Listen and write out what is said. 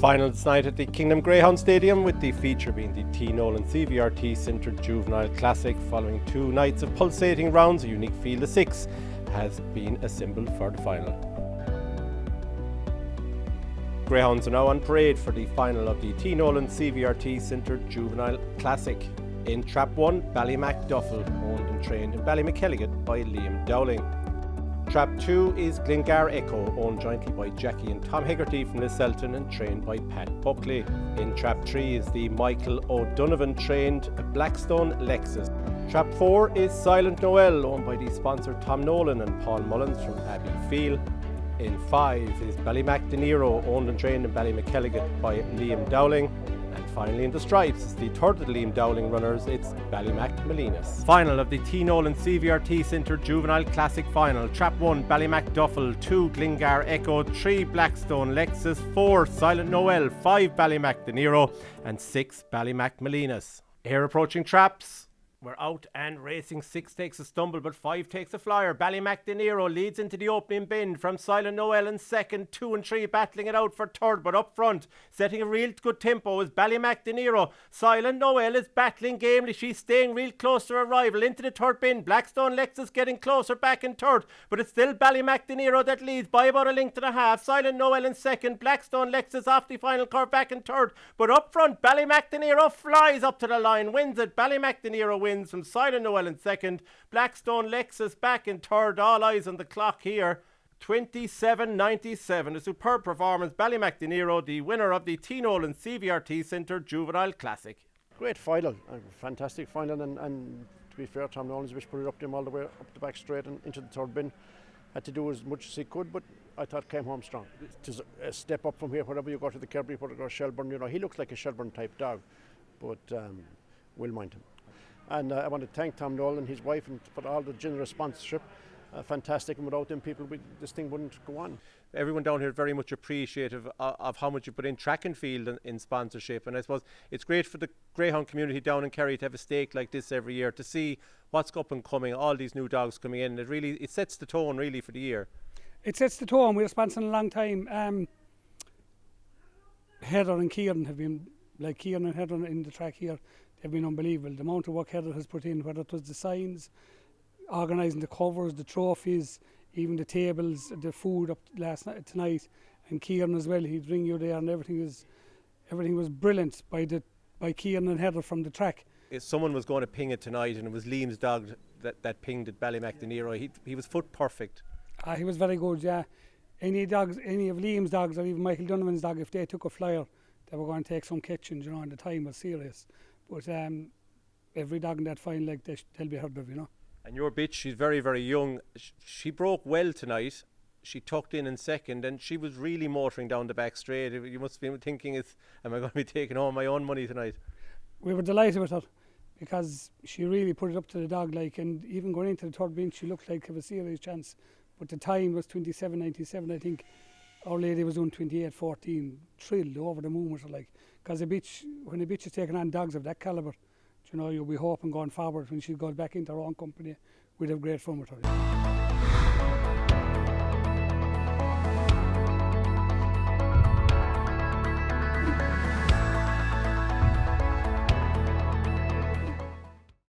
Final tonight at the Kingdom Greyhound Stadium, with the feature being the Nolan CVRT Centred Juvenile Classic. Following 2 nights of pulsating rounds, a unique field of 6 has been assembled for the final. Greyhounds are now on parade for the final of the Nolan CVRT Centred Juvenile Classic. In Trap 1, Ballymac Duffel, owned and trained in Ballymac by Liam Dowling. Trap 2 is Glengar Echo, owned jointly by Jackie and Tom Hegarty from Lisselton and trained by Pat Buckley. In Trap 3 is the Michael O'Donovan trained Blackstone Lexus. Trap 4 is Silent Noel, owned by the sponsor Tom Nolan and Paul Mullins from Abbey Field. In 5 is Ballymac Deniro, owned and trained in Ballymac by Liam Dowling. And finally in the stripes is the third of the Liam Dowling runners, it's Ballymac Melinas. Final of the Nolan CVRT Centre Juvenile Classic Final. Trap 1 Ballymac Duffel, 2 Glengar Echo, 3 Blackstone Lexus, 4 Silent Noel, 5 Ballymac Deniro and 6 Ballymac Melinas. Here approaching traps. We're out and racing. 6 takes a stumble, but 5 takes a flyer. Ballymac Deniro leads into the opening bend from Silent Noel in second. 2 and 3 battling it out for third, but up front, setting a real good tempo, is Ballymac Deniro. Silent Noel is battling gamely. She's staying real close to her rival into the third bend. Blackstone Lexus getting closer back in third, but it's still Ballymac Deniro that leads by about a length and a half. Silent Noel in second. Blackstone Lexus off the final curve back in third, but up front, Ballymac Deniro flies up to the line, wins it. Ballymac Deniro wins from Silent Noel in second. Blackstone Lexus back in third. All eyes on the clock here. 27.97. A superb performance. Ballymac Deniro, the winner of the Nolan CVRT Centre Juvenile Classic. Great final, a fantastic final, and to be fair, Tom Nolan's wish put it up to him all the way up the back straight and into the third bin. Had to do as much as he could, but I thought came home strong. It is a step up from here. Whenever you go to the Kerry, whenever you go to Shelburne, you know, he looks like a Shelburne type dog, but we'll mind him. And I want to thank Tom Nolan and his wife and for all the generous sponsorship. Fantastic, and without them people, this thing wouldn't go on. Everyone down here is very much appreciative of how much you put in track and field in sponsorship, and I suppose it's great for the Greyhound community down in Kerry to have a stake like this every year, to see what's up and coming, all these new dogs coming in. It sets the tone really for the year. It sets the tone. We're sponsoring a long time. Heather and Kieran have been, like Kieran and Heather in the track here, they've been unbelievable. The amount of work Heather has put in, whether it was the signs, organising the covers, the trophies, even the tables, the food up tonight, and Kieran as well. He'd bring you there, and everything was brilliant by Kieran and Heather from the track. If someone was going to ping it tonight, and it was Liam's dog that pinged at Ballymac Deniro, he was foot perfect. He was very good, yeah. Any of Liam's dogs, or even Michael Donovan's dog, if they took a flyer, they were going to take some catching, you know, and the time was serious. But every dog in that final, like, they'll be heard of, you know. And your bitch, she's very, very young. She broke well tonight. She tucked in second, and she was really motoring down the back straight. You must have been thinking, am I going to be taking home my own money tonight? We were delighted with her, because she really put it up to the dog, like, and even going into the third bench, she looked like have a serious chance. But the time was 27.97, I think. Our Lady was doing 28.14, thrilled, over the moon with her, like, because when a bitch is taking on dogs of that calibre, you know, you'll be hoping going forward when she goes back into her own company, we'd have great fun with her.